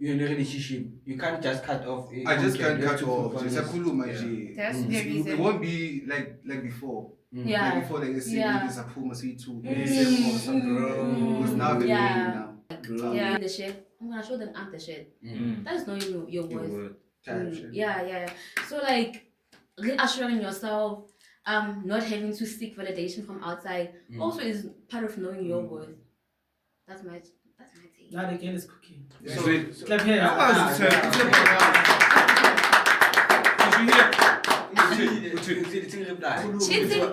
you're in a relationship, you can't just cut off. I just can't You have cut to off. focus It's a on cool this. maji. There has to be a It reason. won't be like before. Yeah. Like before, like I said, Yeah. there's a pool must be too. Mm. It's now the Yeah. now. Yeah. The shit. I'm gonna show them I'm the shit. That is not your worth. Yeah. So like reassuring yourself, not having to seek validation from outside also is part of knowing your worth. That's my take. That again is cooking. So Clap here. Cheating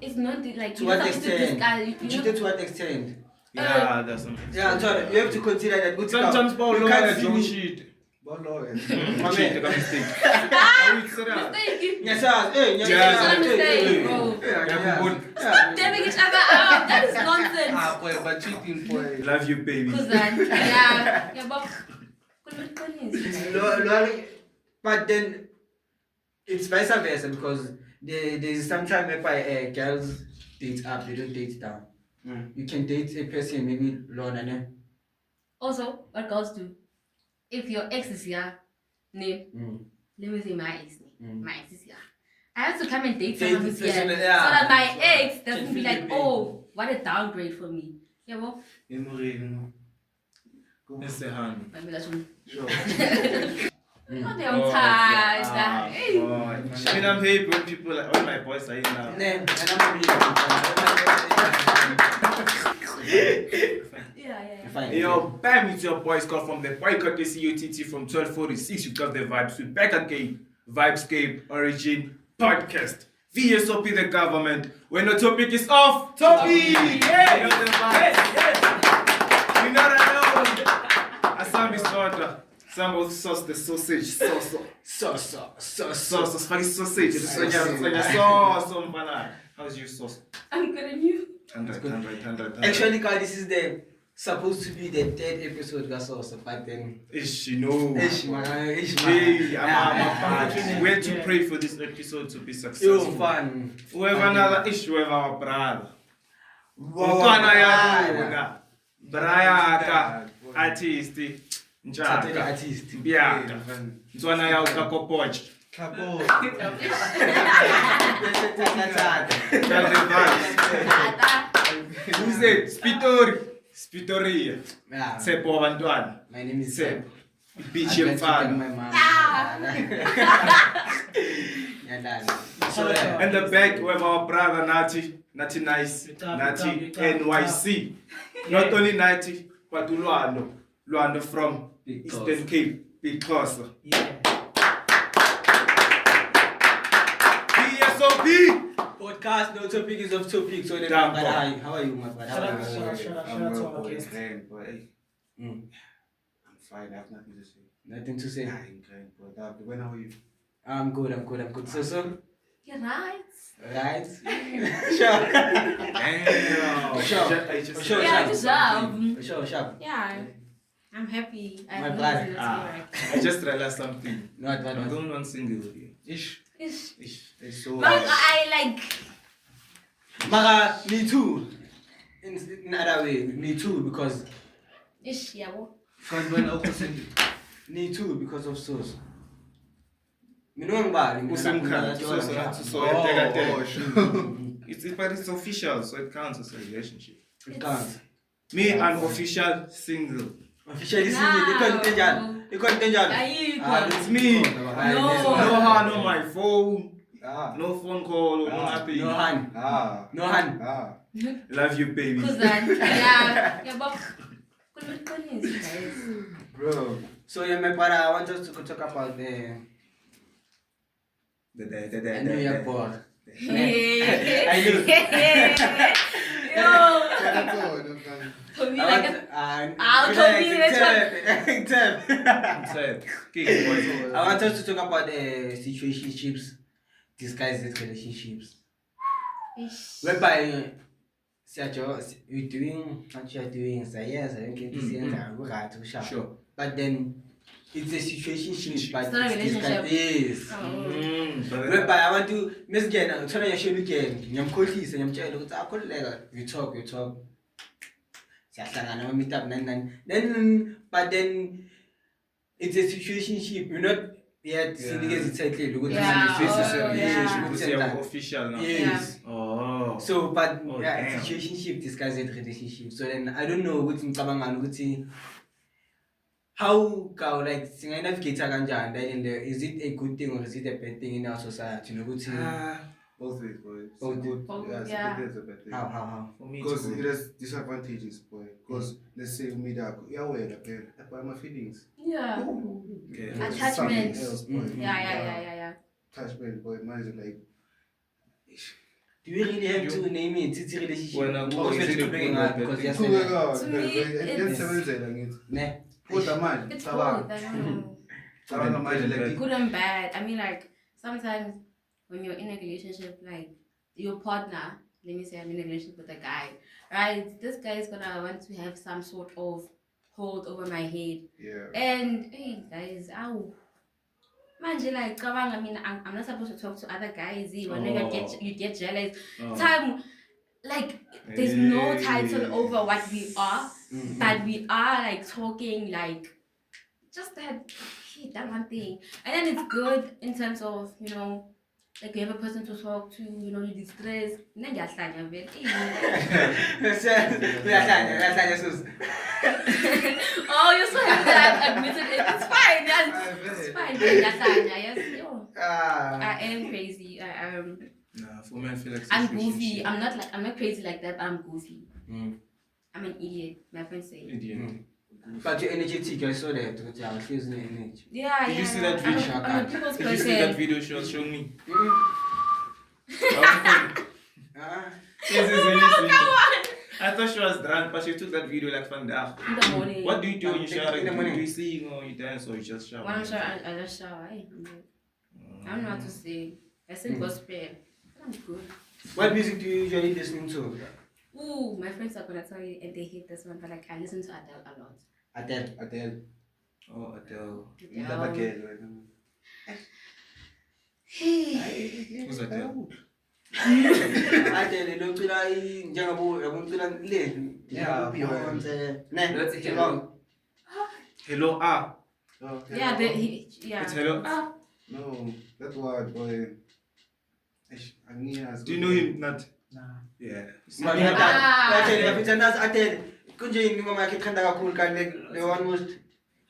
is not like to you what have to this extent? guy. Cheated to what extent? Yeah, that's something. Yeah, sorry, you have to consider that. Sometimes Paul you can't Lawyer see don't me. cheat. My Cheat, man. a mistake. How you say that? Mistake. Yes, sir. Hey, It's Yeah, not a mistake, hey, bro. yeah. Dabbing each other out. That is nonsense. Boy, but cheating boy. Love you, baby. Cause yeah, but But then it's vice versa because there's some time whereby girls date up, they don't date down. You can date a person maybe lower than also, what girls do, if your ex is here, name, let me say my ex name, my ex is here. I have to come and date someone who's here, so that my ex doesn't be like, oh, what a downgrade for me. Yeah, well, It's the hand. my military. Sure. Not the on time. Hey. I mean, I'm happy when people, like, all my boys are in now. Yeah. Fine. Yo, bam, it's your boys call from the Boycott the CUTT from 1246. You got the vibes. We back again. Vibescape Origin Podcast. VSOP the government. When the topic is off topic. Yeah, you know the vibes. You know that now. Asam is order. Some of sauce the sausage. Sauce. Funny sausage. Sauce. How's your sauce? I'm good at you. 100. Actually, guys, this is the supposed to be the third episode, that's also, but then. Ish, you know. Ish, man. Hey, Yeah. we have to pray for this episode to be successful. Yo, fun. Whoever another issue, whoever our brother. Wow. Ukana ya dunga. Brayaka. Artist. Saturday Njaka. artist. Biaka. Ntswana ya ukakopoch. Who's it? Spitoria. Yeah. Sepo abantwana. My name is Sep. Sep. Beach I'm going to thank mfana. my mom. Yeah, done. So, And the back, we have our brother Nati Nice, Nati NYC. Not only Nati, but Luando from Big Eastern Cape, because yeah. PSOP. Podcast, no topic is off topic. So then, Damn, how are you, my brother? How are you? Shout out to our guest. I'm fine. I have nothing to say. Nothing to say. I'm kind, but when how are you? I'm good. So. You're right. Right? Damn. Sure. Yeah, good job. Sure. Yeah, I'm happy. I My have brother. no right. I just realized something. Not I'm bad. the only one single here. Ish. Ish. It's so. But I like. Mara, me too. In other way, me too, because Ish, yeah, well. When I was single. me too, because of sauce. Me know bad. But it's official, so it counts as a relationship. It counts. Me, an official single. Officially single. You can't It's me. No hand on my phone. No phone call or nothing. No hand. No hand. Love you, baby. Cause yeah, but. Guys. Bro. So yeah, my brother, I want us to talk about the New York boy. I know. Yo. For me, like I want us to talk about situationships, disguised relationships. Whereby you're doing what you're doing, so yes, I don't get to see it. Sure. But then it's a situationship, but It's not a relationship. Yes. Whereby I want to miss again, turn your show again. I'm calling and I'm telling you, we talk. siyahlangana ama meet up nani. Then but then it's a situationship. You're not yet sinikeza i-title ukuthi Yeah, this is a oh, relationship yeah. with It's Santa. official now. Yes. Oh. So but Oh, yeah, damn. situationship disguised relationship. So then I don't know ukuthi ngicabanga ukuthi how like singa-navigate kanjani that in there, is it a good thing or is it a bad thing in our society nokuthi Both ways, boy. It's Both. good. Both, Yeah, it's yeah. a good thing, it's a bad thing. how For me, Because it's it good. has disadvantages, boy. Because let's say me that yeah, well, by my feelings. Yeah. Okay. It's Attachment. something else, boy. Mhm. Yeah. Attachment, boy. Mine is like. do we really have to name it it's a relationship Well, now, Because is it a siqhubeke good ngayo or bad because thing? yes To me, it's- Ngiyasebenzela ngithi. ne Kodwa manje It's cabanga. both. I don't know. Cabanga manje like Good and bad. I mean, like sometimes when you're in a relationship, like your partner, let me say I'm in a relationship with a guy, right? This guy is gonna want to have some sort of hold over my head. yeah. And hey guys, ow. Manje like kabang, I mean I'm not supposed to talk to other guys. When you get jealous. Oh. Time like there's no Hey. title over what we are, Mhm. but we are like talking like just that one thing. And then it's good in terms of, you know, like you have a person to talk to, you know, you distress. Uyahlanya vele. uyahlanya sus Oh, you're so happy that I've admitted it. It's fine. It's fine. Uyahlanya, yes. Yo. I am crazy. Nah, for me, I feel like I'm situationship. goofy. I'm not crazy like that, but I'm goofy. Mm. I'm an idiot. My friends say. Idiot. Mm. But you're energetic, I saw that ukuthi awuhlezi ne-energy. Yeah, Did you see yeah. that video? I'm a people's Did you see that person. video she was showing me? Ah. Yes, I thought she was drunk, but she took that video like from the In the morning. What do you do when you shower? In the Do morning. you sing or you dance or you just shower? When I'm sure I just shower. I don't know what to say. I sing gospel. I'm good. What music do you usually listen to? Ooh, my friends are gonna tell you and they hate this one, but like I listen to Adele a lot. Adele. Adele. Oh, Adele. That again, Hey. Who's Adele? Adele locula njengabo yabucula le. Yeah, Beyonce. Ne. That's it. Hello, ah. Oh, Yeah, yeah. It's hello. Ah, No, that's why, boy. Do you know him? Not. Nah. Yeah. Adele. Ah. Adele ngafitha nazi Adele. Kunje ingoma yakhe ithanda kakhulu kanti le one most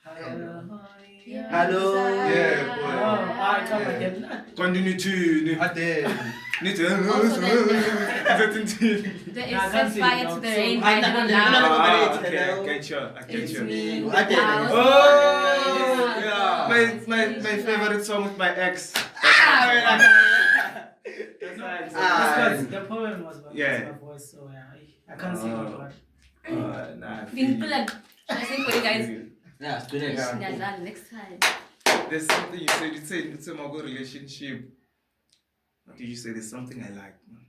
Hello. Yeah, boy. Oh, I come again. Continue to. Adele. Need to. Also I there is can't set sing fire now, to the so rain, I I don't don't know. know. Ah, okay, I get you. I get It's you. me. Adele. Oh, Yeah. my favorite song with my ex. That's right. Ah. Because the poem was my, Yeah. my voice, so yeah, I can't sing it, but Nah. Vincula. I sing for you guys. Yeah, students. Nyazani, next time. There's something you said. You said it's a good relationship. What did you say? There's something I like, man.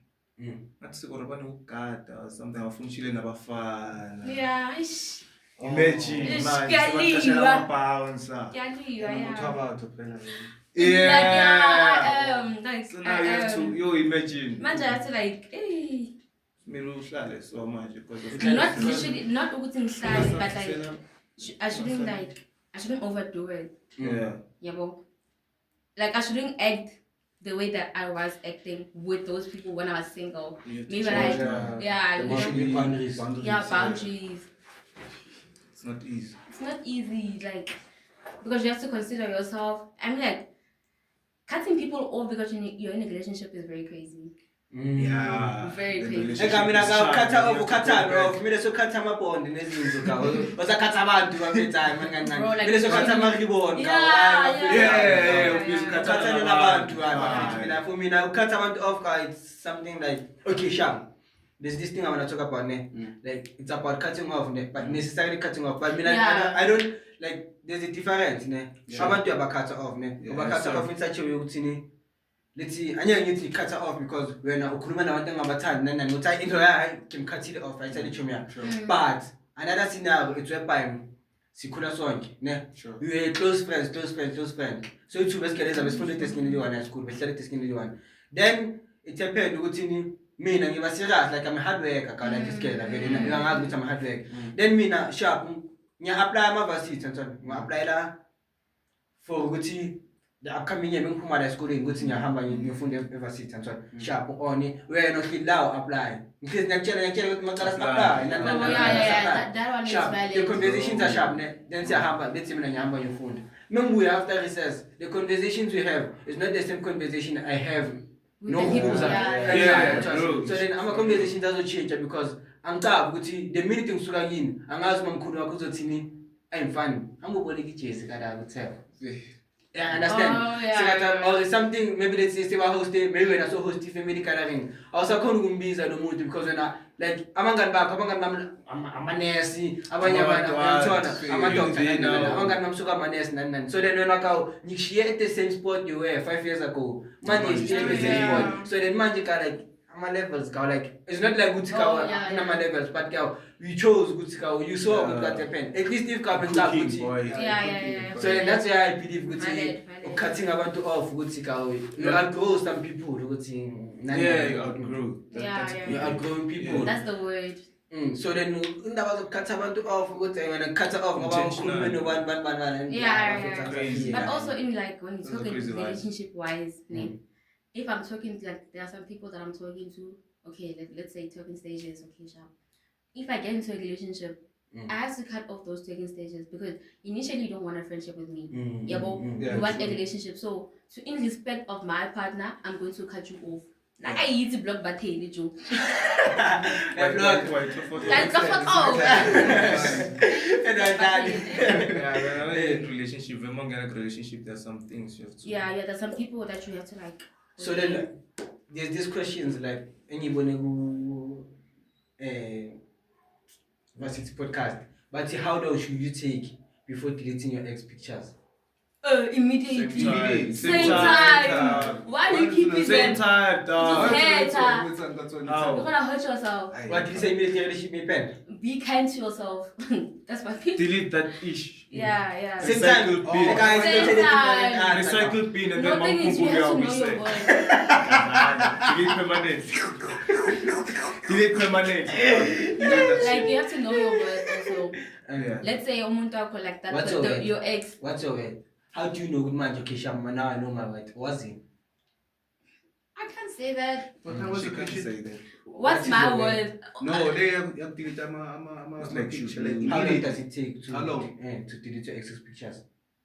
Not to go or something. I'm chilling about fun. Yeah, ish. Imagine, Ish, man. Kaliwa. Someone pounds. Yeah, Yeah. like, So now you have to. You imagine. Manje I have to like, eh. Maybe uhlale so much because of Not literally, not ukuthi ngihlale, but like, I shouldn't overdo it. Yeah. Yabo. Like I shouldn't act the way that I was acting with those people when I was single. You have to Maybe change, like, yeah, There you should know, be boundaries. yeah, boundaries. It's not easy. It's not easy, like, because you have to consider yourself. I mean, like, cutting people off because you're in a relationship is very crazy. Yeah. Very The crazy. relationship Eka mina is sharp, ukhatha you have to ukhatha go off back. mina sokhatha amabond nezinto ka usakhatha abantu bafethayo manje Bro, like, mina sokhatha amaribon Yeah, ukhatha nabantu Ah, mina for mina ukhatha abantu off ka it's something like okay sham there's this thing I want to talk about ne like it's about cutting off ne but necessarily cutting off but mina Yeah. I don't like there's a difference ne Yeah. abantu abakhatha off ne Yeah, ubakhatha so- off in such a way ukuthi Let's angeke ngithi cut off because wena ukhuluma nabantu engabathandi nani uthi into hayi ngimkhathile off ayithathe ichomi yakho but another scenario it's whereby sikhula sonke ne Sure. we were close friends so ithuba esigeleza besifunda eteskini eliyi-1 at school behlala eteskini eliyi-1 then it happened ukuthi mina ngiba serious like I'm a hard worker ka like isikela vele ngiyangazi ukuthi I'm a hard worker. Then mina sharp ngiya-apply ama-varsity ngi-apply la for ukuthi the upcoming year bengiphuma la esikoleni ukuthi ngiyahamba ngiyofunda e-varsity sharp on wena ohleli lawo apply ngihlezi ngiyakutshela ukuthi macala si-apply That one is sharp valid. the conversations are sharp then siyahamba lethi mina ngihamba ngiyofunda mengibuya after recess the conversations we have is not the same conversation I have With no the people, who's yeah, true. so then ama-conversations azochintsha because angicabi ukuthi the minute ngisuka kini angazi uma mkhulu wakho uzothini ayimfani angiboleka ijezi kadala utheko. Yeah, understand. Or something maybe let's say host maybe when I saw host family gathering. Also khona ukumbiza lo muntu because wena like abangani bakho abangani amanesi abanye abantu ama-doctor abangani bamsuka amanesi nani. So then wena ka ngishiye at the same spot you were 5 years ago. Manje still the same spot. So then manje ka like ama-levels ka like it's not like ukuthi ka ama-levels but ka we chose ukuthi ka you saw what happened. At least if ka benza ukuthi Yeah. so that's why I believe ukuthi Valid. cutting abantu off ukuthi ka you outgrow some people ukuthi you outgrow. you outgrowing people. That's the word. So then indaba zokukhatha abantu off ukuthi wena cut off ngoba ukhulume nobani Crazy. But also in like when you Those are talking crazy vibes. relationship wise, if I'm talking to like there are some people that I'm talking to, okay, let's say talking stages, okay, sharp. If I get into a relationship, I have to cut off those talking stages because initially you don't want a friendship with me. You want a relationship. So in respect of my partner, I'm going to cut you off. Like I use the block button, joke. Why? Like fuck off. In relationship, among a relationship, there's some things you have to. Yeah, there's some people that you have to like. So then there's these questions like anybody who varsity podcast but how long should you take before deleting your ex pictures? Immediately. Same time. time. Why do you keep it Same there? time, dog. It's How? You're gonna hurt yourself. What did you say immediately relationship may pen? Be kind to yourself. That's my people. Delete that ish. Yeah. Same time. Recycle bin. Guys, Same don't say time. Recycle bin and No then thing is you have to know your boy. Delete permanent. Delete permanent. Like you have to know your boy also. Yeah. Let's say umuntu wakho like that, What's but your way? your ex. What's your way? How do you know good man? Okay, Shama, now I know my word. Was he? I can't say that. But how was She the can't question? say that. What's is my your way? word? No, they have deleted It's like picture. shooting. How long Like, does it take to How long? to delete your ex's pictures?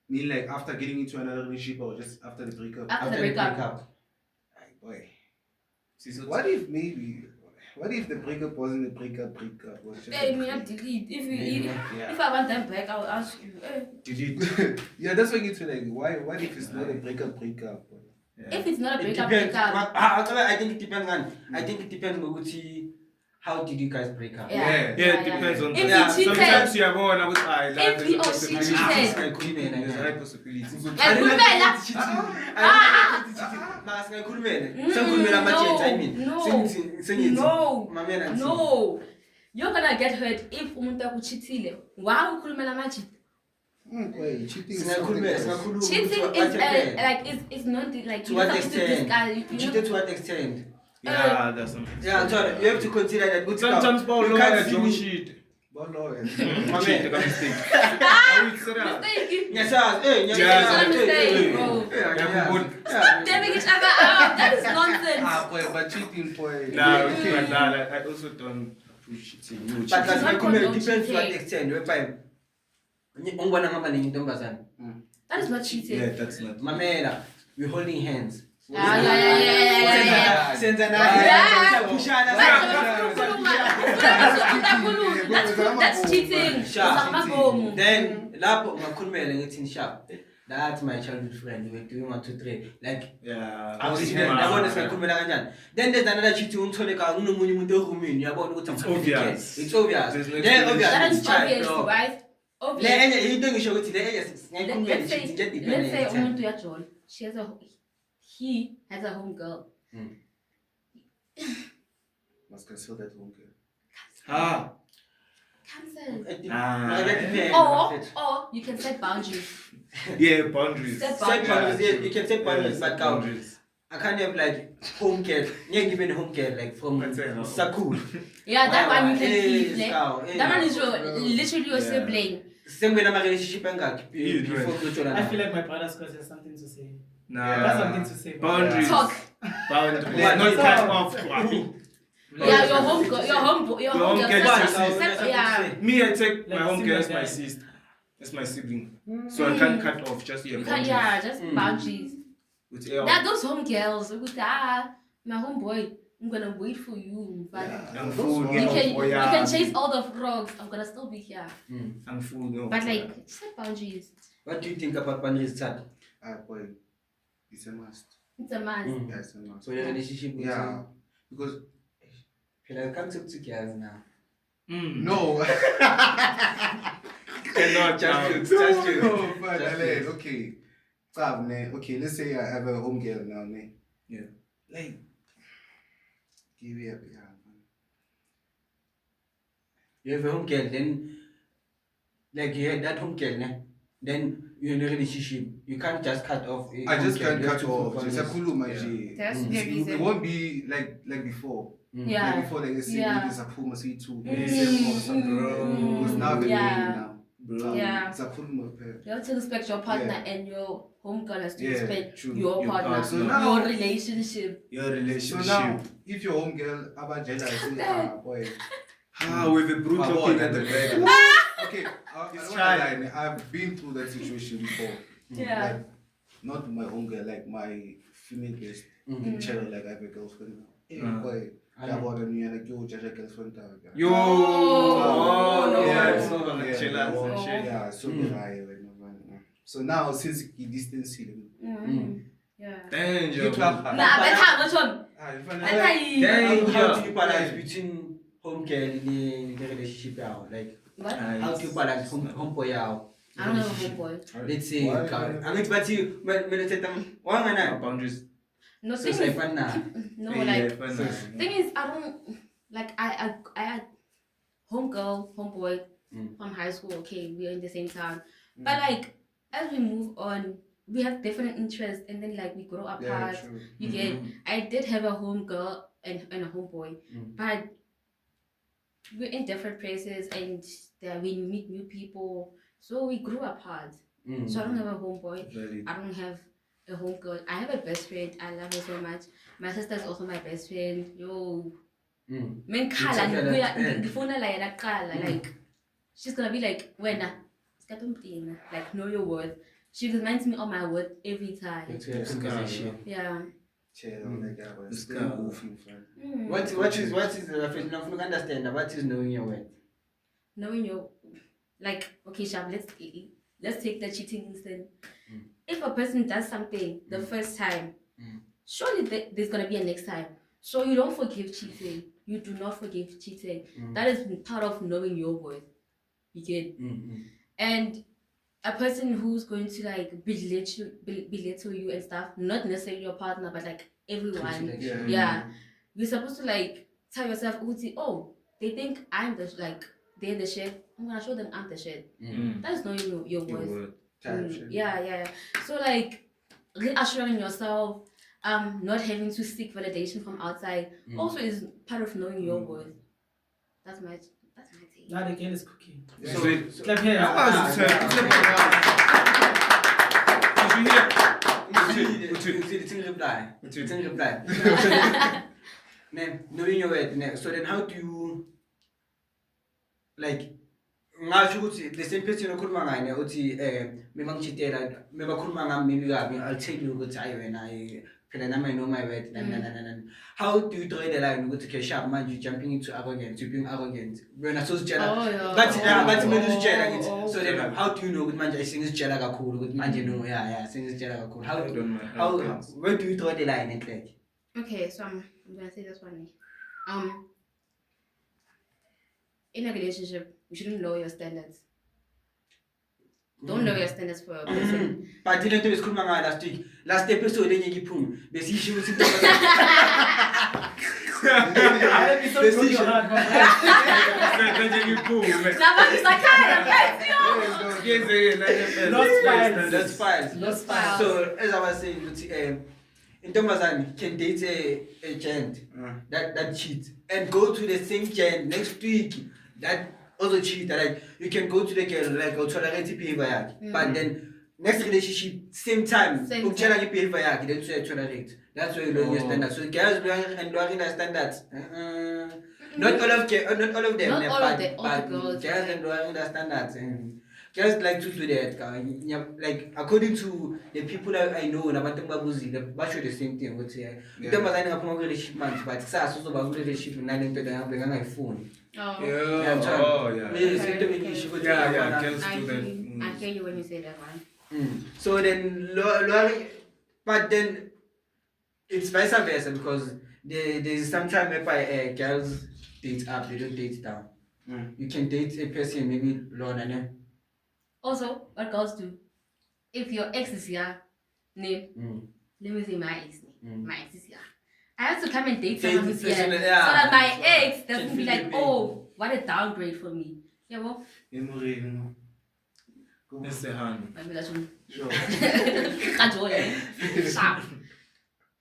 mean like after getting into another relationship or just after the breakup? After the breakup. Ay, boy. See, so What if the breakup wasn't a breakup? Was just Hey, me, I delete. If I want them back, I'll ask you. delete. Yeah, that's what you need to like. What if it's not a breakup? Yeah. If it's not a It breakup, depends. breakup. I think it depends on. I think it depends on how did you guys break up? Yeah. Yeah, it depends on. If he Yeah, cheated, Sometimes you are going out with I. If he or she There's cheated. a high possibility. like Kulmela. No. You're gonna get hurt if umuntu akuchithile. Why ukhulumela manje? Wait, cheating. Cheating is it's not like To you what have to extent? discuss. Cheated to what extent? Yeah, that's some. Yeah, sorry, you have to consider that. Good Sometimes you Paul can't Lawyer see don't me. cheat. But no, Cheat, take a mistake. I will say that. Mistake. Yes, sir. Hey, yes, Yeah, sir. it's a mistake, Hey, bro. hey, yeah, Yeah, yeah. Stop damming each other out. That is nonsense. boy, but cheating, boy. Nah, but nah, I also don't approve cheating. No But cheating. that's my Not comment. condone Depends to what cheating. extent. Whereby, ungwana ngaba nentombazana. That is not cheating. Yeah, that's not. Mamela, we're holding hands. Yeah. Senza Yeah. pushana. That's cheating. Sharp. Then lapho ungakhulumela ngithi sharp. That's my childhood friend. We were doing 1, 2, 3. Like Yeah. I was there. Yabona siyakhulumela kanjani. Then there's another cheating ungithole ka kunomunye umuntu ehumini. Yabona ukuthi It's obvious. It's obvious. There's no Then obvious. That is it's child, obvious, no. right? Le Obvious. enye into ngisho ukuthi le enye siyakhulumela Let's cheating just say depends. umuntu uyajol. He has a home girl. Must cancel that one girl. Ah. Cancel. Or you can set boundaries. Yeah, boundaries. Set Set boundaries, boundaries. yeah, you can set boundaries, but boundaries. I can't have like home care. Yeah, given home care like from That's it, no. Sakul. Yeah, that one you can keep. Eh, Like, scout, eh. that one is literally your Yeah. sibling. Same way my relationship and Yeah, before right. I feel like my brother's got something to say. Nah. That's something to say. Boundaries. Talk. Boundaries. Yeah. Not So- cut off. Kwapi. Yeah, your home girl, your home girl girl. is Separate- your sister. Yeah. Me, I take my Like home girl as sibling my dad. sister. That's my sibling. So I can't cut off just your You can't, yeah, just boundaries. With AR. That those home girls, my homeboy, I'm gonna wait for you. But And Those food, ones- you can chase all the frogs. I'm gonna still be here. And food, no. But like, set boundaries. What do you think about boundaries, Tad? Boy, it's a must. It's a must. Yeah, it's a must. So your relationship with Yeah, because I can't talk to girls now. no. Cannot Just now. jokes, just jokes. No, but Just like, jokes. okay, let's say I have a home girl now, ne? Yeah. Like, give me a bit, You have a home girl, then like you had that home girl, ne? Then you're in a relationship. You can't just cut off. A I home just girl, can't you have cut to off. focus Just a on kulu this. manje. There has to be a It reason. won't be like before. Yeah. Like before, like let's say Yeah. there's a puma see too. Bro. Because now they're Yeah. married now. Bro. Yeah. It's a puma pair. You have to respect your partner Yeah. and your home girl has to Yeah, respect true. your Your partner, partner. So now- your relationship. Your So relationship. now, if your home girl about jealous, boy. With a brutal My kick boy. at the back. Okay, It's I trying. I've been through that situation before. Yeah. Like, not my home girl, like my female best child, like I have a girlfriend now. Hey, boy, I I know. bought a new like yo, just a girlfriend. Yo. Oh. No. Yeah, It's so- not like yeah, chill out and oh. shit. Yeah, so did I. So now, since he distance him, Yeah. Danger. you clap her. Nah, better which one? Better. Better. How do you balance between home care and the relationship now? Like, What? how do you balance home boy out? I don't have a homeboy. Let's say, Why? I mean, but you, when you say them, one man, Boundaries. No, so thing it's like is, fun now. no, Yeah, like, fun, thing is, I don't, like, I had homeboy from high school, okay, we're in the same town. But, like, as we move on, we have different interests, and then, like, we grow apart. Yeah, true. You get, I did have a home girl and a homeboy, but we're in different places, and there we meet new people, so we grew apart. So I don't have a homeboy. Very. I don't have a home girl. I have a best friend. I love her so much. My sister is also my best friend. Yo, menkhala ngifuna la yena kuqala, like she's gonna be like wena sikatumtina, like know your worth. She reminds me of my worth every time. Yeah. It's guy. What is the reference? Now, if you understand, what is knowing your worth? Knowing your, like, okay, Shab, let's take the cheating instance. If a person does something the first time, surely there's gonna be a next time. So you don't forgive cheating. You do not forgive cheating. That is part of knowing your worth. You get, and a person who's going to like belittle you and stuff, not necessarily your partner, but like everyone. Yeah, you're supposed to like tell yourself, oh, they think I'm the they're the shit. I'm gonna show them I'm the shit. That is not your worth. Yeah. So like reassuring yourself, not having to seek validation from outside also is part of knowing your worth. That's my take. Now the girl is cooking. So Clap here. Knowing your worth. So then how do you like ngasho ukuthi the same person okhuluma ngayo ne uthi mina ngitshitela mina bakhuluma ngami maybe kabi I'll tell you ukuthi hayi wena phela nami I know my worth how do you draw the line ukuthi okay sharp manje you jumping into arrogance you being arrogant wena sozitshela but mina uzitshela ngithi so then how do you know ukuthi manje sengizitshela kakhulu ukuthi manje no sengizitshela kakhulu how where do you draw the line like Okay, so I'm gonna say this one. In a relationship, you shouldn't lower your standards. Don't lower your standards for a person. but ile nto esikhuluma ngayo last episode enye ngiphume besisho ukuthi I episode broke your heart, my friend. That's fine. Lost files. So as I was saying, intombazane can date a gent that cheats and go to the same gent next week that also cheat. Like you can go to the girl like tolerate behavior, but then next relationship same time Same ukutshela ngebehavior yakhe then you tolerate. That's where you lower your standards. So girls lowering their standards. Not all of not all of them, Not all of but, all the girls, girls right. are lowering their standards. And girls like to do that. Like according to the people that I know, nabantu babuzi, they show the same thing. What say? Intombazane ngaphuma relationship manje, but kusasa uzoba relationship nalento leyo ngayifuni. Oh. Yes, Okay, into okay. English, but Yeah, girls I do that. hear, I hear you when you say that one. So then, but then it's vice versa because there's sometimes whereby girls date up, they don't date down. You can date a person maybe lower than Also, what girls do, if your ex is here, name, let me say my ex name, my ex is here. I have to come and date someone who's here, so that my ex doesn't be like, oh, what a downgrade for me. Yeah, well, Mr. Han. my relation. Sure. Sharp.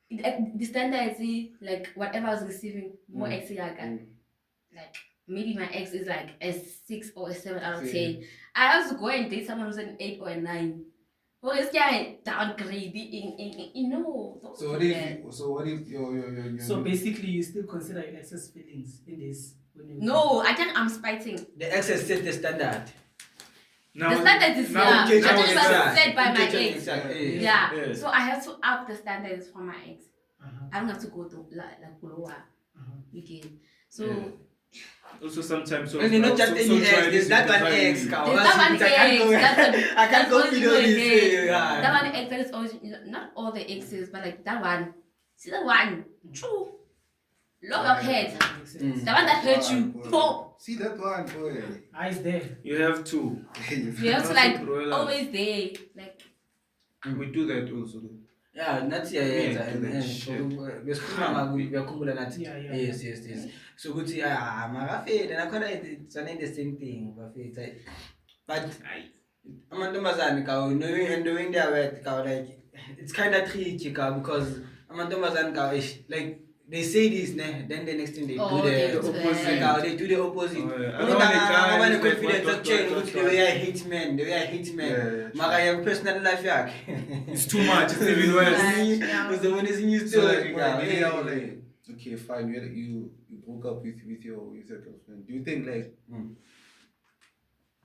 The standard is like whatever I was receiving, more ex like maybe my ex is like a 6 or a 7 out of 10. I have to go and date someone who's an 8 or a 9. Well, this guy downgrade in no. So what if your So basically, you still consider your ex's feelings in this? When you No, I think I'm spiting. the ex has set the standard. Now, The standard is now yeah. we I can just change was that. set by my Okay, ex. exactly. Yeah. Yes. So I have to up the standards for my ex. Uh-huh. I don't have to go to like lower. Uh-huh. You get. So Also, sometimes so. And you're not just so- any so ex, try there's this that with one the ex, time. cow. there's that one I can't go- ex. I can't go that's video always this. there. Yeah. That one ex that is always not all the exes, but like that one. See that one? True. Love of head. That makes sense. The one that hurt you. Oh. See that one, boy. Eyes there. You have to. You have to like Roll out. always there. Like We do that also. though. Yeah, nathi Yeah, do that shit. besikhuluma ngakuyakhumbula nathi Yeah, yeah. yes so ukuthi makafede nakhona it's the same thing bafethu but amantombazane kawo knowing their worth kawo like it's kind of tricky kawo because amantombazane kawo like they say this then the next thing they Oh, do they the do opposite that. they do the opposite Oh, yeah. Umuntu I know the guy angaba is like, confidence what, ekutshela what, ukuthi what, the way I hate men Yeah, maka yang personal life yakhe It's too much. It's even worse. Yeah. uzobona ezinye So like, story boy, kawo. like, okay, fine. You broke up with your girlfriend. Do you think like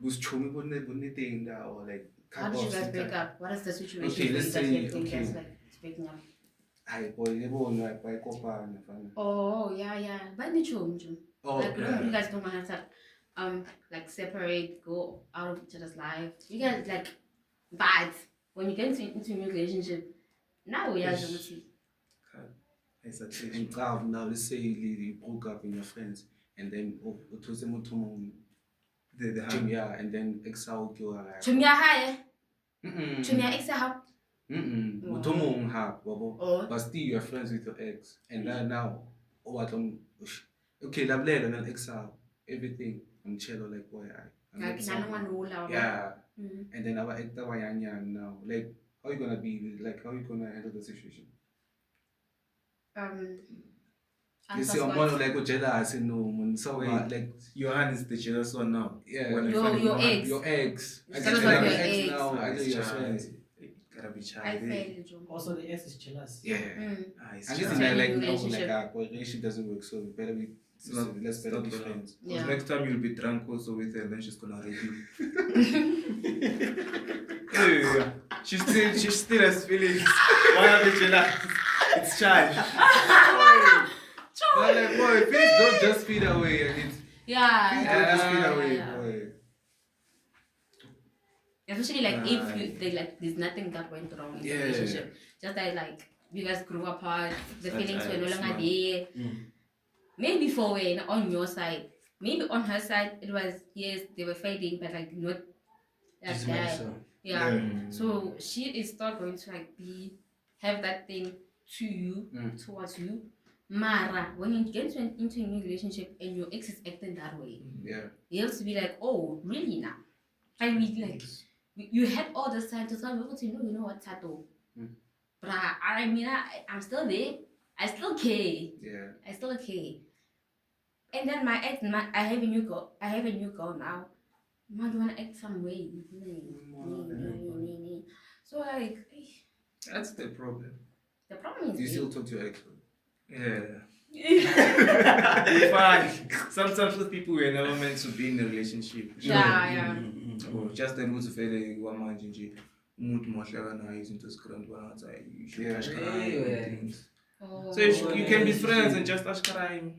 was chomi wouldn't thing that or like how did you guys break up? What is the situation Okay, that let's you say, guys okay. like breaking up? Hi boy, they won't like by kopana fana. Oh yeah. But ni chum. Oh, Like yeah. you guys don't have to like separate, go out of each other's life. You guys like bad when you get into a new relationship. Now we are Yes. It's a And now let's say you broke up with your friends and then it was the hand. yeah, and then exile you are like Chumya high. mm Chumya ex how? Mutomong have babo. Oh. But still you're friends with your ex and then now what okay, Lablela and exile everything. I'm chill like boy I'm Like exile. no one rule out. Yeah. Mm. And then our actor now. Like how you gonna be like how you gonna handle the situation? You see, I'm more like a jealous, you know, so Wait. like Your hand is the jealous one now. yeah, When Your- I find your hand. ex. your ex. I Tell us get about your your ex ex. now. I It's get your child. friends. It gotta be child. I eh? failed, Joe. Also, the ex is jealous. Yeah. It's And Child. this is child. like no, Relationship. like relationship doesn't work, so we better be. It's not- Let's it's better not be gonna- friends. Because Yeah. next time you'll be drunk also with her and then she's gonna rape you. Yeah. She still has feelings. Why are they jealous? It's child. But like, boy, please don't just feel that way. And it's Yeah. please don't just feel that way, yeah. boy. Especially like if there's nothing that went wrong in the Yeah. relationship. Just that like you guys grew apart, the Such feelings were no a longer smart- there. Maybe for when on your side, maybe on her side it was yes they were fighting, but like not that Just bad. like so. Yeah. Yeah. So she is still going to like have that thing to you, towards you. Mara, when you get into a new relationship and your ex is acting that way, Yeah. you have to be like, oh, really now? I mean, like, you had all this time to tell me, no, you know what, Tato? But I mean, I'm still there. I still care. Yeah. I still care. And then my ex, I have a new girl. I have a new girl now. Man, you wanna act some way? So like, That's the problem. the problem is Do you still talk to your ex? Yeah. Fine. Sometimes with people we're never meant to be in a relationship. yeah. Or just then who's very one nje umuntu mohleka naye izinto ezikhona ngathi you should Yeah. ashkarayi things. Oh. So you can be friends and just ashkarayi.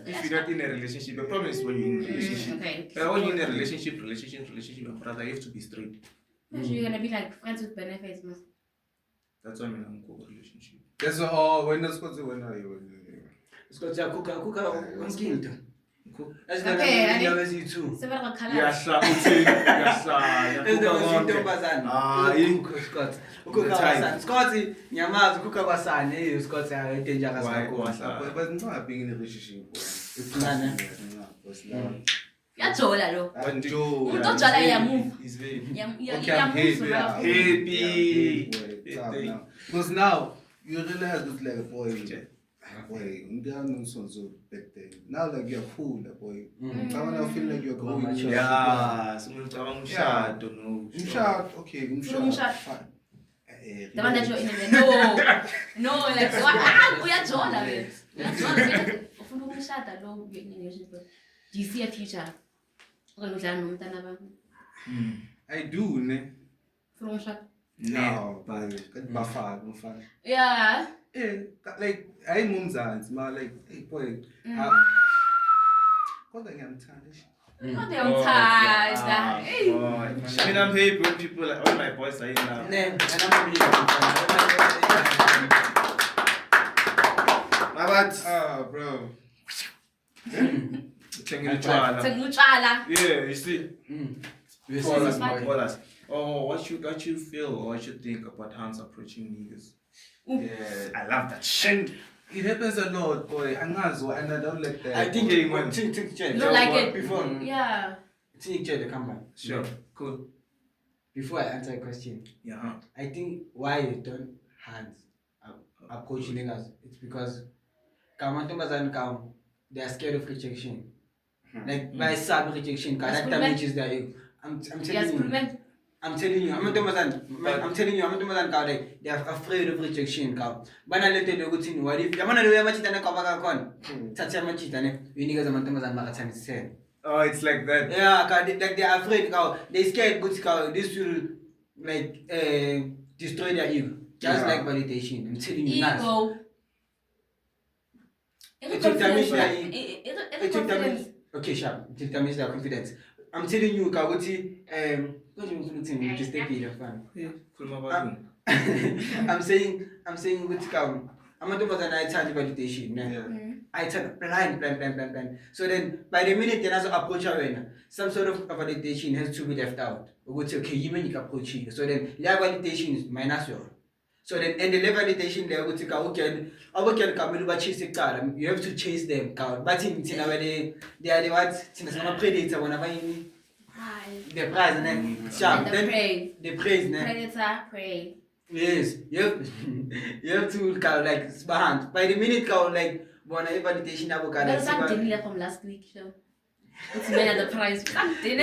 If you're not in a relationship, the problem is when you're in a relationship. Okay. But when you're in a relationship, my brother, you have to be straight. Imagine you're gonna be like friends with benefits, man. That's why I'm in a relationship. That's all. When that's what when are you? Scott, kuka unkinto. Okay, I As the two. Several colors. Yasha, Scott. Scott, nyamazi kuka kwasane, hey Scott dangerous kakhulu. But not being in a relationship. It's none. Yajola lo. Umuntu ojala iyamove. He's very Okay, I'm happy. Because now you realize it's like a boy. Boy, back then. Now like you're cool, boy. Now I feel like you're growing. Yeah, someone don't know. Umshad, okay, Umshad. fine. The one that you're in there. No, like what? Uyajola, man. Uyajola. Ufuna ukushada lo you're in a relationship. Do you see a future? Ukudlala nomntana bami. I do, ne? Ufuna ukushada? No, but Bafana. Yeah. Like I mumzans, ma like hey boy. Kodwa ngiyamthanda. Not the outside. Hey. I mean, I'm happy when people like all my boys are in now. My bad. Bro. Sengutshala. Yeah, you see. Call Call us. Oh, what you feel or what you think about Hans approaching niggas? Yeah. I love that shit. It happens a lot, boy. And I don't like that. I think You don't like it? Before. Yeah. Think come back. Sure. Cool. Before I answer a question, Yeah. I think why you don't hands approach niggas, it's because they are scared of rejection. Like by sub rejection, that damages their ego. I'm telling you, I'm telling you, they are afraid of rejection. Bana let the good thing. What if Yamana Machitana Kabaka Tacha Machitane, you niggas are Matamazan said. Oh, it's like that. Yeah, like they are afraid. They scared good cow. This will like destroy their ego. Just like validation. I'm telling you now. It will damage their okay, sharp. It will damage their confidence. I'm telling you, Kawuti, what do you just take it fun. I'm saying with cow. I'm not about an charge validation. I tell plan. So then by the minute they also approach her, some sort of validation has to be left out. We would say, okay, you can approach it. So then their validation is minus your. So then and the level validation they would take okay, you have to chase them. But in they are the ones predator whenever you the prize and then sharp. Then the praise. Predator, prey. Yes, you have to like behind. By the minute like one validation There's something left from last week show. It's men at the prize. Something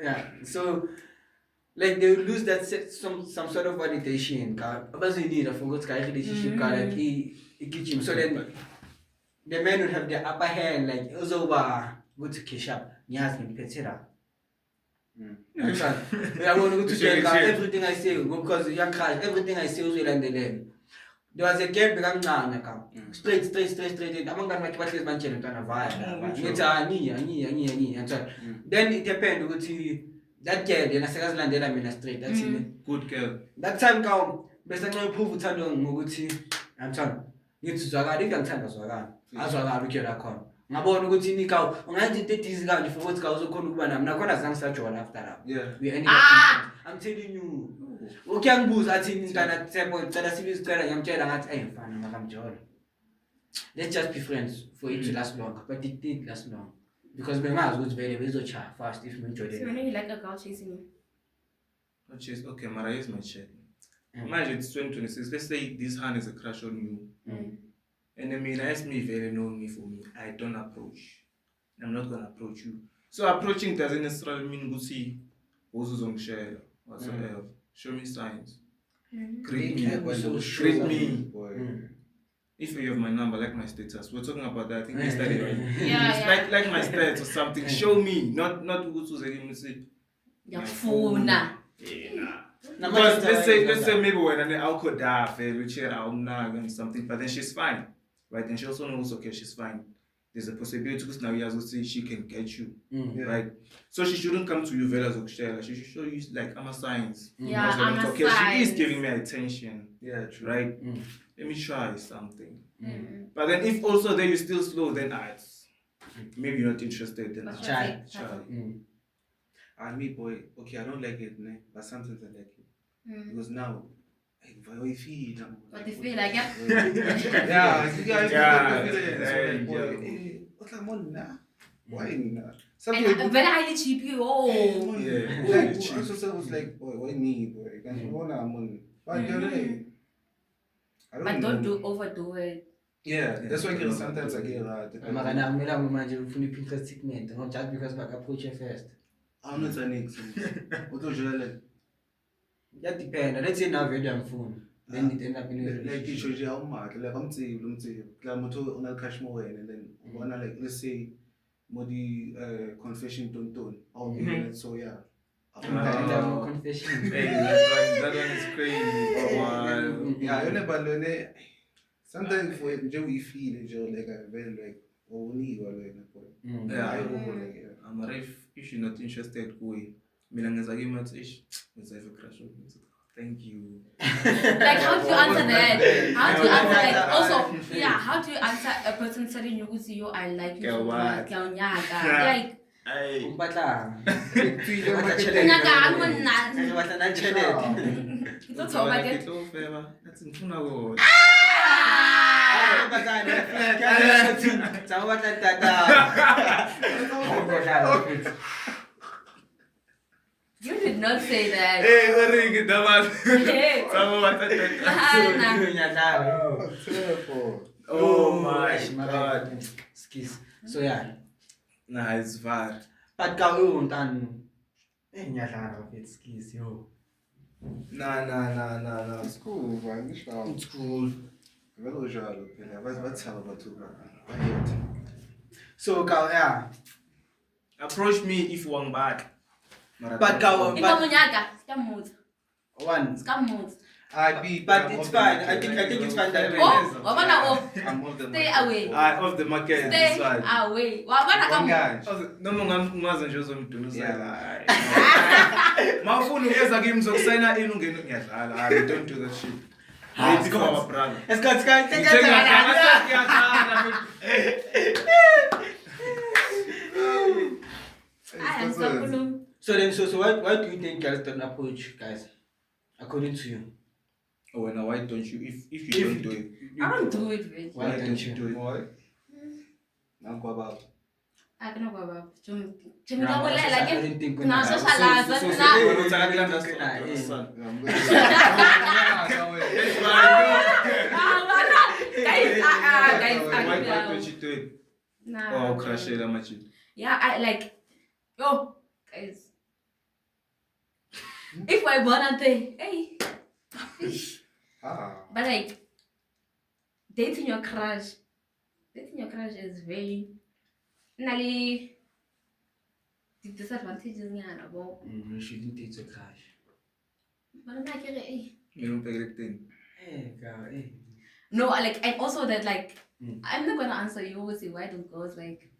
yeah. So like they will lose that some sort of validation. Because you need a forgot relationship like he so then the men will have the upper hand like Ozoba good to kiss up. Nyas etc. I want to tell everything I say because young crash, everything I say will end the land. There was a girl become now straight. Among them, like what is mentioned on a vibe. Then it happened with that girl in a second land, then I'm in a straight. That's it. Good girl. That time come, best I know prove to Muguti and son. Need to Zaga, you can tell us as well. I'll look at that con. Ngabona ukuthi nikaw ungathi 30s kanje for ukuthi kawuzokhona ukubana mina khona zange sajola after that. Yeah. We ended up. I'm telling you. Ukiyangibuza athi ngana tsebo tsela sibizicela ngiyamtshela ngathi ayimfana makamjola. Let's just be friends for it to last long, but it did last long because bengazi ukuthi vele bezocha fast if So ngijolele. when you like a girl chasing you? Which is okay, Mara is my shit. Imagine it's 2026. Let's say this hand is a crush on you. And then me, ask me very know me for me. I don't approach. I'm not gonna approach you. So approaching doesn't necessarily mean go see who's on share whatsoever. Show me signs. Greet me. Greet me. If you have my number, like my status. We're talking about that. I think yesterday, right? Yeah. Like my status or something. Show me, not who to say. Yafuna. Because let's say maybe when an alcohol die, which and something, but then she's fine, right? And she also knows okay, she's fine. There's a possibility because now you say she can get you, right? So she shouldn't come to you very as Okshela. She should show you like I'm a science. Yeah, I'm a okay, signs. she is giving me attention. Yeah, true. Right? Let me try something. But then if also then you still slow, then maybe you're not interested. Then Try. And me, boy, okay, I don't like it, but sometimes I like it. Because now, if I feel, What you feel like? Yeah. What I'm on now? Why not? And very highly cheap. Oh. Yeah. Like, I was like, boy, why me, boy? But But don't overdo it. Yeah, that's why sometimes I get hard. Just because I approach you first. I'm not an ex. What do you like? That depends. Let's say now we're on phone. Then it end up in a Like you relationship. show how much, like I'm saying, like I'm on a cash more and then wanna like let's say modi confession don't so yeah. Confession. Hey, that one is crazy. Yeah, you never learn. Sometimes for we feel like a very like only or like Yeah. yeah. If you're not interested, go away. Thank you. Like how do you answer that? How do you answer like also how do you answer a person telling you I like you so much? Like it's all like it. You did not say that. Hey, ring the man. Hey. Oh my god. Skis. So yeah. Nah, it's bad. But go on it's skis, yo. Nah. It's cool, man. It's cool. So yeah. Approach me if you want bad. But go one. But it's fine. I think it's fine that way. I'm off the Stay away. Off the market. Stay It's fine. away. One guy. No, ngimazenje mafuni ugeza game zokusayina in ungena ngiyadlala. Don't do that shit. It's become our brother. So why do you think girls don't approach guys? According to you. Oh, now why don't you? If you don't do it, I don't do it, bitch. Why don't you do it? Why? Now go about. I don't know about I didn't think when No, I- socialize. Why don't you do it? Oh, crash it, I'm at you. Yeah, I like. Yo, guys. If I wanna say, hey. But like, dating your crush is very. Nali. The disadvantages nyana bo. You shouldn't date a crush. But I'm like, hey. You don't pay the thing. Hey, girl, hey. No, like, and also that like, Mm. I'm not gonna answer you. Always say why don't girls like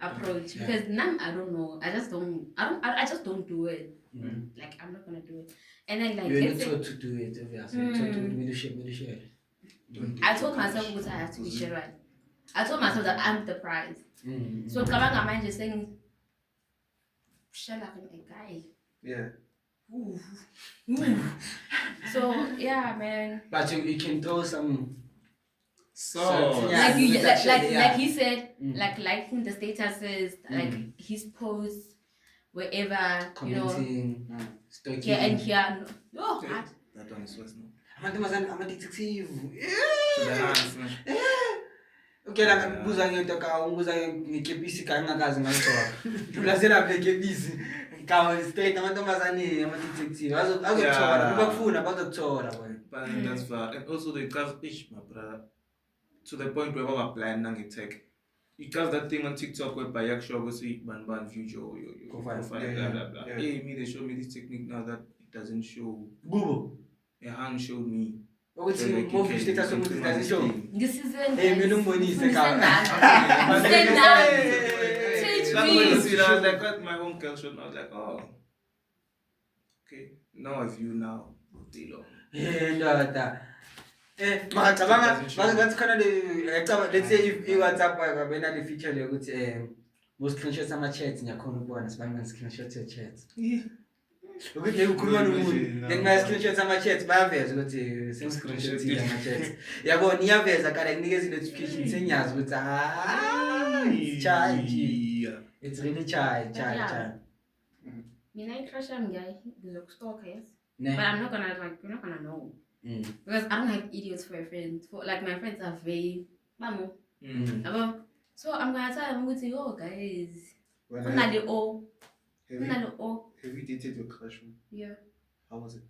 approach Yeah. because I don't know. I just don't do it. Mm. Like I'm not gonna do it. And then like You're not let's say, taught to do it, obviously. You're taught to share. I told myself because I have to be sure right. I told myself that I'm the prize. Mm. So Kabanga mind just saying shut up a guy. Yeah. Ooh. So yeah, man. But you can throw some. So, Yeah, Like you that's like actually, yeah. like he said, Mm. like liking the statuses, like his posts, wherever, you know, Commenting, stalking. here and here. No, Yeah. hard. That one is worse now. Amantombazane ama-detective. To the hands, man. Okay, la ngibuza ngento ka ungibuza ngekepisi ka ngakazi ngayithola. Dulasela ngekepisi. Kawa straight amantombazane ama-detective. Azokuthola, bakufuna bazokuthola bona. But then that's far. And also the cars, my brother, to the point where we plan nang tech. You cast that thing on TikTok where by actually go see ban future or your Profile. profile, Yeah, blah blah blah. yeah. Hey, me they show me this technique now that it doesn't show. Bubo. A hand showed me. Ukuthi move status sokuthi doesn't show. This isn't. Hey, mina ungibonise ka. Stand up. Teach That's when you me. see that I was like, what my home girl showed me. I was like, oh, okay. Now I view now. Dilo. Ndoda. Ngicabanga ngathi khona let's say if iWhatsApp wabena le feature yokuthi most screenshots ama-chats ngiyakhona ukubona sibani screenshots ye-chats. Ukuthi ngeke ukhuluma nomuntu then ma-screenshots ama-chats bayaveza ukuthi screenshots ama-chats. Yabona iyaveza kana kunikeza i-notification sengiyazi ukuthi charge. It's really charge. Mina I-crush am guy. Ngizokustalker, yes. Ne. But I'm not gonna you're not gonna know. Because I don't have idiots for a friend. For like my friends are very mamu. So I'm gonna tell them with oh guys. When I'm not the O. have, I'm you, not the O. have you dated your crush? Yeah. How was it?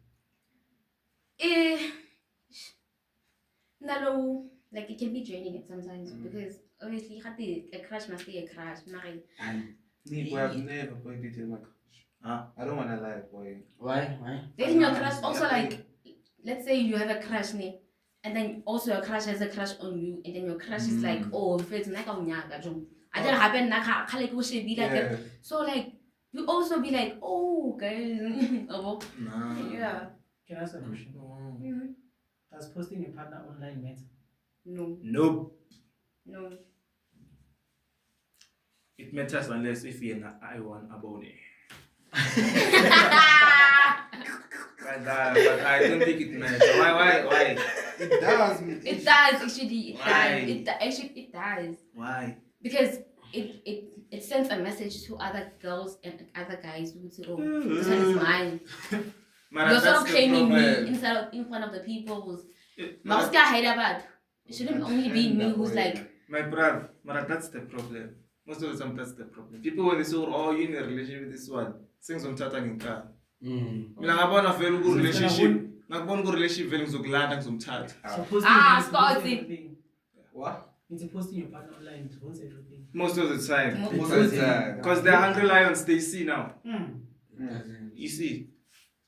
No, like it can be draining at sometimes because obviously a crush must be a crush. Mari. Me, boy, I've never dated my crush. I don't wanna lie, boy. Why? Dating your crush also like, let's say you have a crush name, and then also your crush has a crush on you, and then your crush is like, oh, it's like I don't happen like Yeah. so like you also be like, oh guys. Yeah. Can I ask a question? Does posting your partner online matter? No. Nope. No. It matters unless if you're an I1 abone. But I don't think it matters. Why? It does. It does actually. Why? It does. Why? Because it sends a message to other girls and other guys who say, oh, this one is mine. Man, You're sort that's of the claiming me problem. instead of in front of the people. Man, It shouldn't only be me who's like, my bruv, man, that's the problem. Most of the time, that's the problem. People when they say, oh, you're in a relationship with this one, things on chatting in car. Mina ngabona vele ku relationship. Ngakubona ku relationship vele ngizokulanda ngizomthatha. So posting Scotty. everything. What? It's posting your partner online. It wants everything. Most of the time. Most of the time. Because they're hungry lions, they see now. Mm. You see.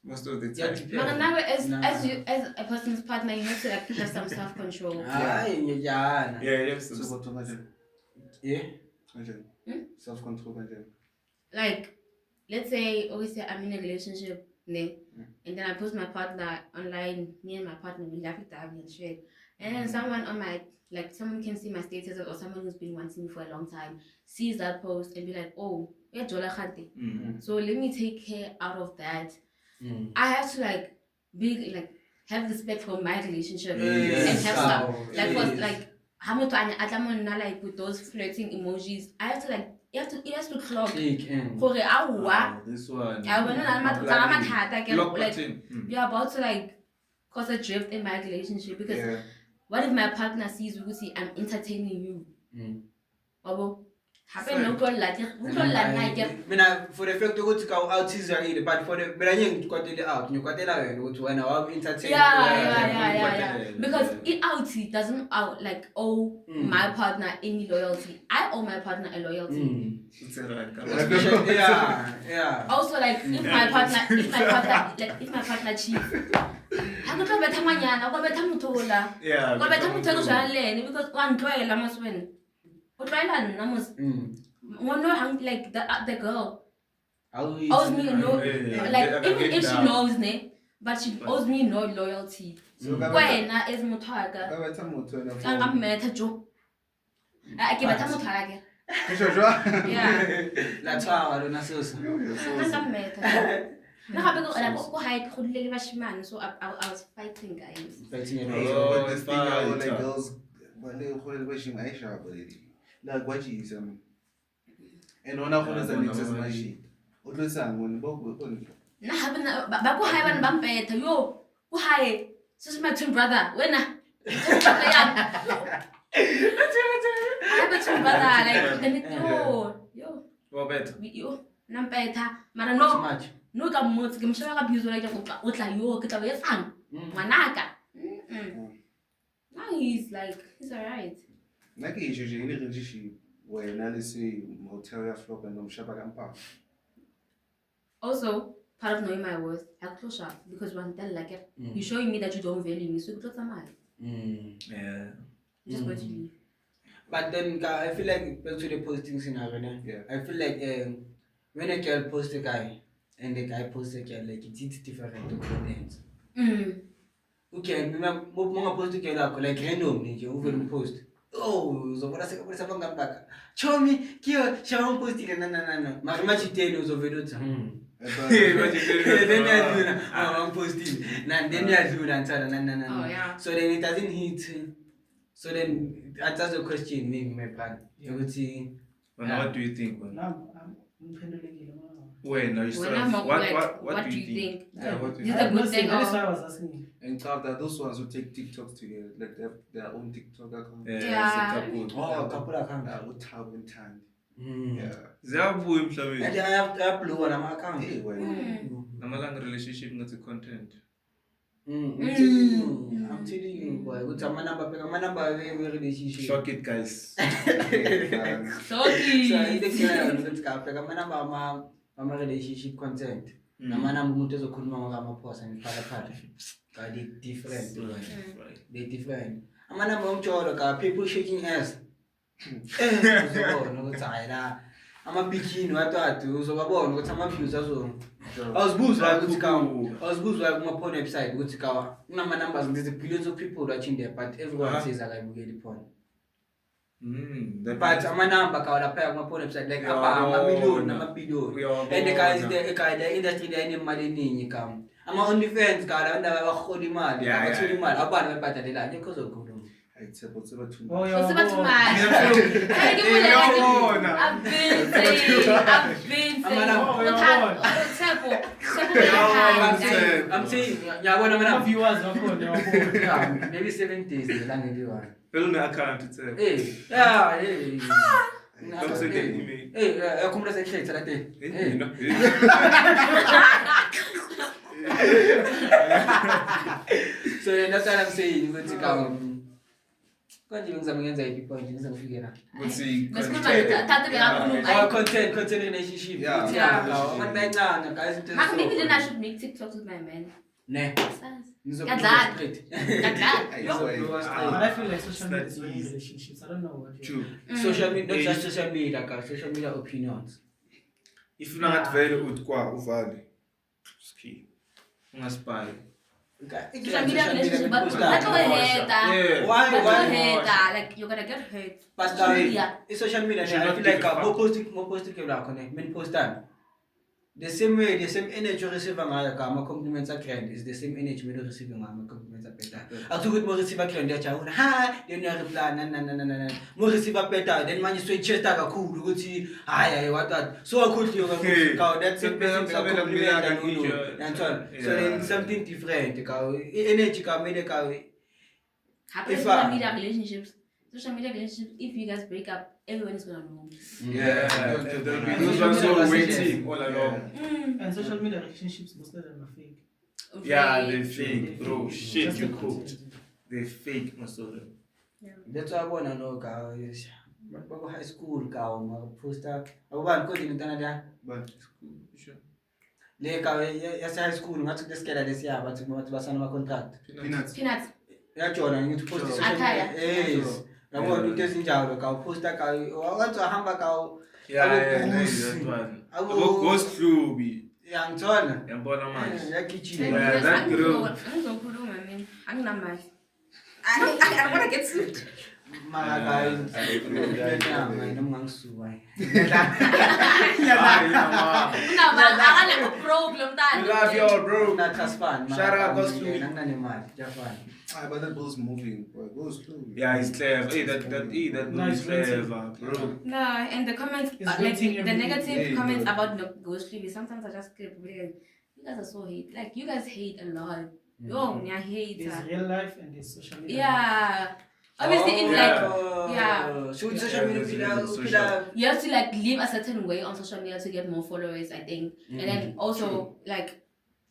Most of the Yeah, time. but now as a person's partner, you have to like have some self control. Yeah. Yes. So what to imagine? Yeah. Self-control, imagine. Like, let's say obviously I'm in a relationship, and then I post my partner online, me and my partner we laugh it and shit. And then someone on my someone can see my status or someone who's been wanting me for a long time sees that post and be like, oh, yeah, Jola Khante. So let me take care out of that. I have to be have respect for my relationship and have some how much I with those flirting emojis. I have to it has to clock. For This one. You're about to cause a drift in my relationship because what if my partner sees I'm entertaining you? Happen no call Mina for the fact ukuthi ka out but for the mina ngikwatela out ngikwatela wena ukuthi wena wabu entertain. Yeah. Because it doesn't owe my partner any loyalty. I owe my partner a loyalty. Yeah. Also if my partner cheats, I'm not gonna bet manyana, I'm gonna bet mutola. Yeah. I'm gonna bet mutola because one try la must win. The girl owes me even if she knows but she owes me no loyalty. Wena is muthaga. Angametha jo. Akibetha muthaga. Yeah. That's how I don't know so. Angametha. So I was fighting guys. Like what you and one of the next is my shit. Utlwisang wena bokoni. Na habe na ba ko hae bana ba mpetha yo. Ko hae. This is my twin brother. Wena. I have a twin brother like then yo. What better? Yo. Na mpetha. Mara Too no. much. No ka motse ke mshaba ka bizo like o tla yo ke tla ba yetsang. Ngwanaka. Now he's alright. Nakusho nje ile relationship wena lesi motel ya flop and nomshaba kampa. Also, part of knowing my worth, I'll close up because one tell like it. You're showing me that you don't value me, so close am I. Yeah. I'm just going to leave. But then I feel like back to the posting scenario. Yeah. I feel like when a girl posts a guy and the guy posts a girl, like it's different to content. Okay, mga post a girl like random, you will post. Oh, so what I say about back. Show me, kill, show posting and no. Much details of it. Then I'm posting. Then you do that. Oh, yeah. So then it doesn't hit. So then answers the question, maybe my plan. You would see. What do you think? Man? Now I'm pendulum. Wait, no, you When I'm start. up, like, what do you think? Yeah, what do Is you it a good thing That's or? why I was asking you. And top that those ones who take TikToks together, like they have their own TikTok account. Yeah. It's a Oh, a couple of accounts. With tab and time. Yeah. Ziyabuya And emhlabeni. I have blue on my account. Hey, well, Namalanga relationship ngathi content. I'm telling you, boy. What's my number? My number very relationship. Shock it, guys. So Sorry. I think my number my relationship content. Namana umuntu ezokhuluma ngamapost and phakathi. They different. They different. Amanamba omjolo ka people shaking ass. Uzobona ukuthi hayi la amabikini wathathu uzobabona ukuthi ama-views azo. Awuzibuzwa ukuthi kuma-porn website ukuthi kawa kunama-numbers there's billions of people watching there but everyone says akayibukeli porn. But amanamba kawa lapha kuma-porn website like amamiliyoni namabhiliyoni. And the guys the industry there inemali eningi kawa. Ama-OnlyFans kawa labantu abahola imali abathola imali abantu bayibhadalela ngekho ozokhuluma. I tell what's about too Oh, much. yeah. What's about too much? I've been saying. I'm saying. I'm saying, Viewers are maybe 7 days. Fill in the account itself. Hey. Don't say the email. Hey, come to say that. You know. So that's what I'm saying. You go to come. Content relationship. Yeah. Maybe then I should make TikToks with my man. Nah. Got that. But I feel like social media is running relationships. I don't know what. True. Social media, not just social media, social media opinions. If you're not very good, uvali. Ski. Ungaspy. Social media relationship, but that's what I hate. Yeah. Why? Like you're gonna get hurt. But Social media. Social media, Should I not feel give like a fuck. more positive, men post time. The same way, the same energy you receive from my compliments are grand is the same energy we receive from my compliments are better. I took it more receive a grand, hi, then you reply, no. More receive a better, then man you switch chest like a cool, you see, hi, what that. So I could you that's a compliment and so on. So then something different, energy can make a Happen in social media relationships. Social media relationships, if you guys break up, everyone is gonna know. Yeah. Those ones are waiting all along. And social media relationships, most of them are fake. Yeah, they're fake, bro. Shit, you cooked. They're fake, most of them. That's what I want to know, guys. Go high school, guys. Poster. I want to go to Canada. But Sure. Like, yes, high school. Not to just get this year, but to what's on my contract. peanuts. Peanuts. Yeah, Jordan, you need to post this. Attire. Yes. I want to get in jail. Cow poster. Cow. I want to hamburger. Cow. Yeah, that one. I What will goes through be? Young John. And bottom man. Yeah, kitchen. Yeah, that girl. I'm so cool, I mean. I'm not mad. I don't want to get sued. Mga guys, problem We love y'all, bro. Shout Shout out, Ghost Fluid. But that ball's moving, boy. Goes fluid. Yeah, he's clever. Hey, that No, movie's it's written. clever, bro. No, and the comments, It's like waiting the every negative day, comments bro. about the ghost TV, sometimes I just get weird. You guys are so hate. Like, you guys hate a lot. Yo, I hate. There's real life and there's social media. Yeah. Obviously, in like, yeah. So social media, you have to like live a certain way on social media to get more followers, I think. And then also, like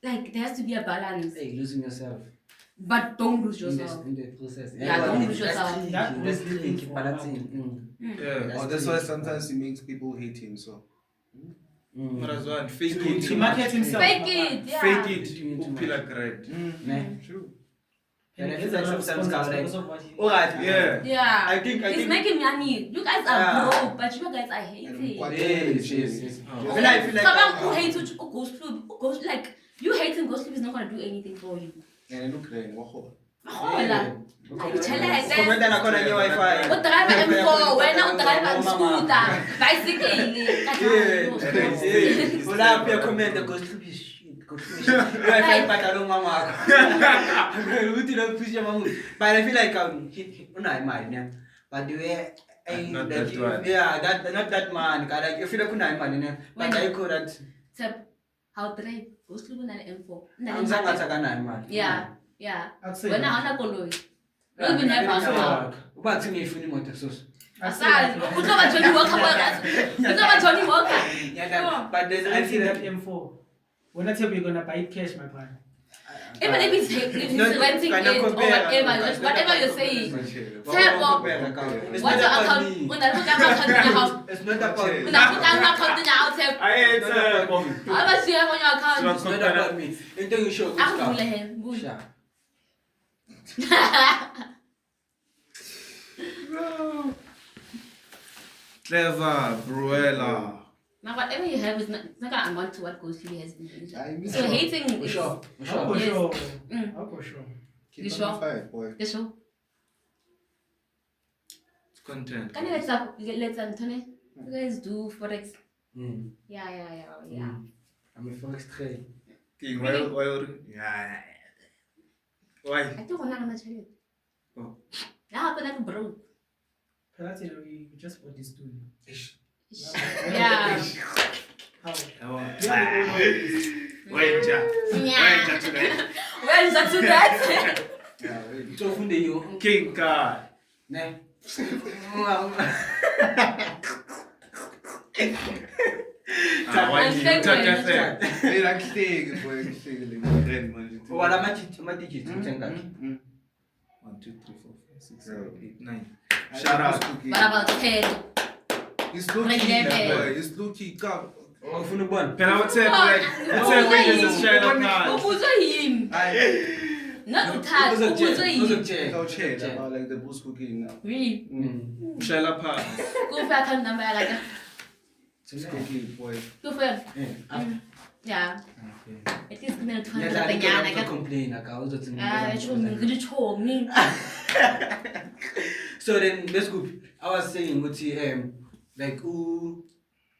there has to be a balance. Hey, losing yourself. But don't lose yourself. In the process. Yeah, don't lose yourself. That was That's the thing keep for balancing. Yeah. Oh, that's why sometimes he makes people hate him. So But as well, fake To it. market himself. Fake it, yeah. Fake it. Upila great. true. And And I he feel gets like a lot of sometimes sponsors like- because of what he... Alright. Yeah. Yeah. I think He's making money. You guys are Yeah. broke, but you guys are hating. Yes. Oh. When I feel like Someone who hates Ghost Club, like you hating Ghost Club is not gonna do anything for you. And look at what Hola. Ayithelete. Comment na khona nge-Wi-Fi. Udrive M4, wena udrive scooter, bicycle. Ulapha uyacomment ghost trip is shit. Ghost trip is shit. I ibhadala umama wakho. Uthi lo push mama. But I feel like unayo imali ne. But the way Not that one. yeah, not that man. Like you feel like unayo imali ne. But I could that Tap, how drive Ghost Club unale M4. angizange akanayo imali. Yeah, yeah. Actually, Wena hana koloi. You even have house. Uba kuthi ngiyifuna imoto sos. Asal, uzoba Johnny Walker kwa. Uzoba Johnny Walker. Yeah, but there's I I see feel that that M4. When I tell you you're gonna buy it cash, my brother. Even if he's renting it or whatever, just whatever you're saying. Tap, It's what's not your about account? me. Unaput account in your house. It's not about me. Unaput account in your house. Tap. I hate How much do you have on your account? It's not about me. Into you show good I'm stuff. him. Sure. Clever, Bruella. Now whatever you have is not, it's not gonna amount to what Ghost TV has in the I miss So you. hating For is sure. For I'll go sure. Yes. show. Mm. I'll go show. Keep You on sure? the fight, boy. the show. It's content. Can you let's Anthony? You guys do forex? Yeah. I'm a forex trade. King, Really? why? Yeah. Why? I don't want to tell you. Oh. Now I'm like broke. Perhaps we just bought this studio. Yeah. How? Yeah. Wenja today. Where is that to that? Yeah, wait. So funde you. King card. Ne. Why you Thank touch you. that thing? Hey, I'm staying, boy. I'm staying like my friend, man. Wala ma digits ngakho. 1, 2, 3, 4, 5, 6, Bro. 7, 8, 9. I Shout love out. this cookie. What about 10? It's low Bring key, them in. boy. It's low key. Come. Ufuna ukubona? Can I tell like, it's a Sherlock Holmes. Ubuzwe yini? Not uthatha, ubuzwe yini? Uzokutshela. I'll change about like the boost cooking now. Really? Sherlock Holmes. Go for account number like Boost cooking, boy. go for yeah. It is gonna turn Ngiyadlala the ingane nyana. complain aka uzothi Ah, it's ngilichomi. So then let's go. I was saying ukuthi like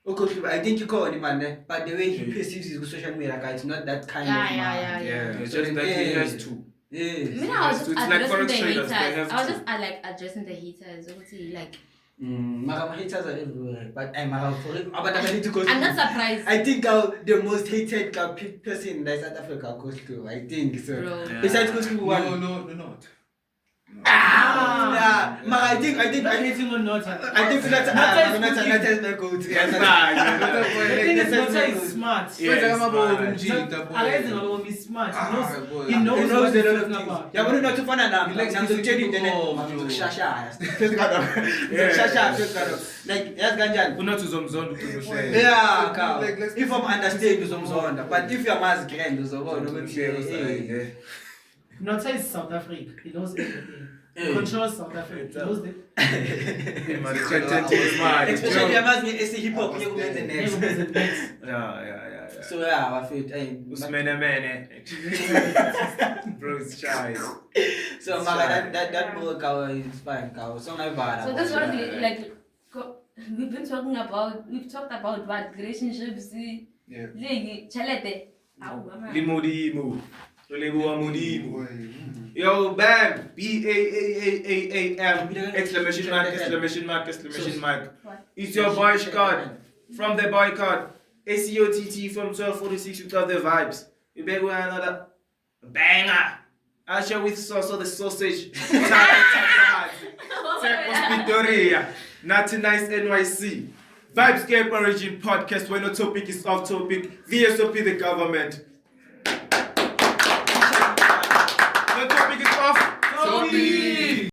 okay, I think you call him man, but the way he perceives his social media guy, it's not that kind of man. Yeah, it's just that he has to. Yes. I was just It's like addressing forex the traders, they haters. have I was to. just like addressing the haters. Ukuthi, like Mara haters are everywhere, but I'm but I need to go. I'm not surprised. I think the most hated person in South Africa goes to. I think so. Bro. Yeah. Besides goes to one. No, not. Yeah, Mara, I think Hating or not? I think that's not good. Yes, nah, The thing is, That's Nota not is smart. Yeah, it's fine. Alays ngalo is smart. boy. He knows He knows what a he's lot of talking things. about. Yeah, but not to find out. He likes I'm to telling you, take then people I'm off, shasha. Yeah. Shasha. Like yes, Ganjan. Unatuzomzondo kunoshe. Yeah, cow. Like, let's- If I'm understanding uzomzonda, but if you're mas grand uzobona ukuthi Nota is South Africa. He knows everything. He controls South Africa. He knows the Content is mine. especially yamas nge hip hop ngiyenze next. everything next. Yeah. So yeah, I feel Usmene mene. Bro, it's shy. So that book is fine. So So this one, like, we've talked about what relationships. Yeah. Chalete. Limodimo. Yo, bam! BAAAAAM! Exclamation mark. What? It's your boy Scott from the boycott. ACOTT from 1246. You got the vibes. We back with another banger. I share with sauce or the sausage. Tacos Pitoria. Natty Nice NYC. Vibescape Origin Podcast, when the topic is off topic. VSOP the government.